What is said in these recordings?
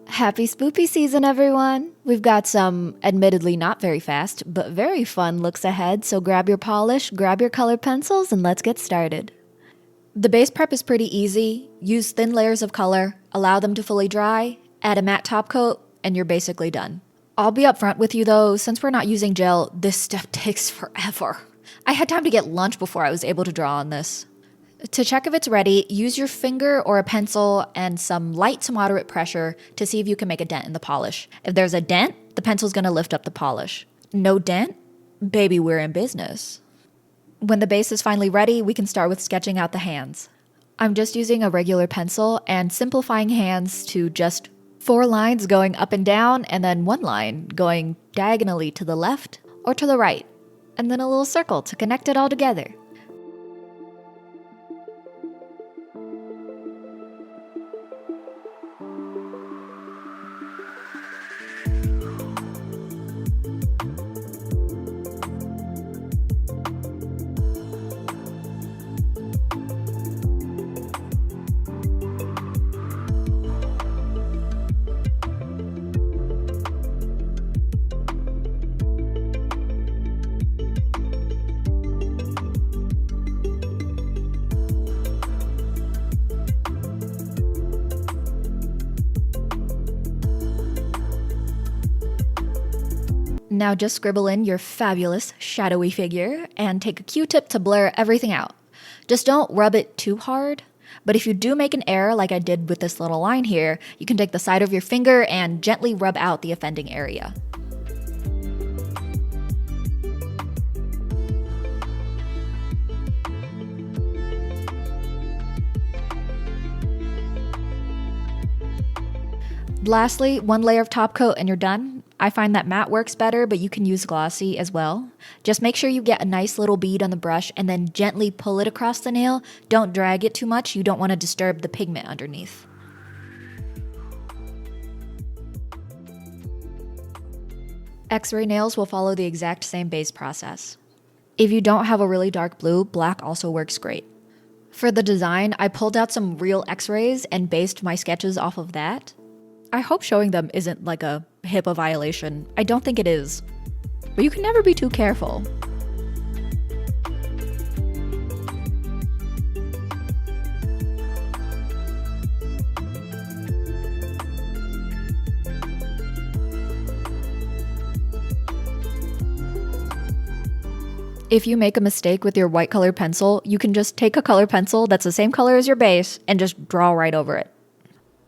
Happy spoopy season, everyone! We've got some admittedly not very fast, but very fun looks ahead, so grab your polish, grab your colored pencils, and let's get started. The base prep is pretty easy. Use thin layers of color, allow them to fully dry, add a matte top coat, and you're basically done. I'll be upfront with you though, since we're not using gel, this step takes forever. I had time to get lunch before I was able to draw on this. To check if it's ready, use your finger or a pencil and some light to moderate pressure to see if you can make a dent in the polish. If there's a dent, the pencil's gonna lift up the polish. No dent? Baby, we're in business. When the base is finally ready, we can start with sketching out the hands. I'm just using a regular pencil and simplifying hands to just 4 lines going up and down, and then 1 line going diagonally to the left or to the right, and then a little circle to connect it all together. Now just scribble in your fabulous shadowy figure and take a Q-tip to blur everything out. Just don't rub it too hard, but if you do make an error like I did with this little line here, you can take the side of your finger and gently rub out the offending area. Lastly, 1 layer of top coat and you're done. I find that matte works better, but you can use glossy as well. Just make sure you get a nice little bead on the brush and then gently pull it across the nail. Don't drag it too much, you don't want to disturb the pigment underneath. X-ray nails will follow the exact same base process. If you don't have a really dark blue, black also works great. For the design, I pulled out some real X-rays and based my sketches off of that. I hope showing them isn't like a HIPAA violation. I don't think it is. But you can never be too careful. If you make a mistake with your white colored pencil, you can just take a color pencil that's the same color as your base and just draw right over it.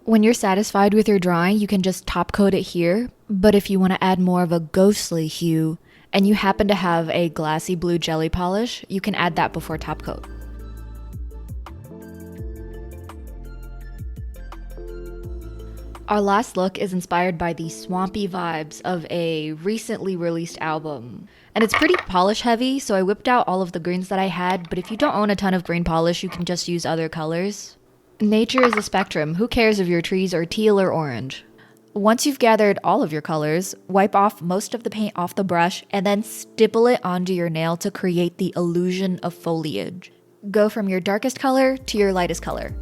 When you're satisfied with your drawing, you can just top coat it here, but if you want to add more of a ghostly hue, and you happen to have a glassy blue jelly polish, you can add that before top coat. Our last look is inspired by the swampy vibes of a recently released album. And it's pretty polish heavy, so I whipped out all of the greens that I had, but if you don't own a ton of green polish, you can just use other colors. Nature is a spectrum. Who cares if your trees are teal or orange? Once you've gathered all of your colors, wipe off most of the paint off the brush and then stipple it onto your nail to create the illusion of foliage. Go from your darkest color to your lightest color.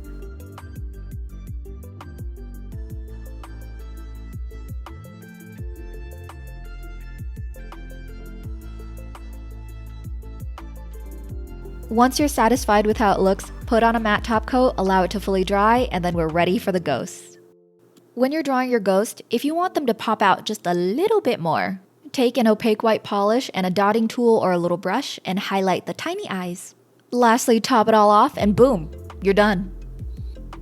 Once you're satisfied with how it looks, put on a matte top coat, allow it to fully dry, and then we're ready for the ghosts. When you're drawing your ghost, if you want them to pop out just a little bit more, take an opaque white polish and a dotting tool or a little brush and highlight the tiny eyes. Lastly, top it all off and boom, you're done.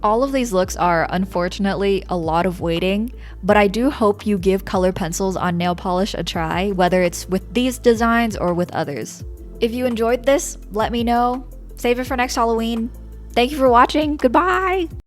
All of these looks are, unfortunately, a lot of waiting, but I do hope you give color pencils on nail polish a try, whether it's with these designs or with others. If you enjoyed this, let me know. Save it for next Halloween. Thank you for watching. Goodbye!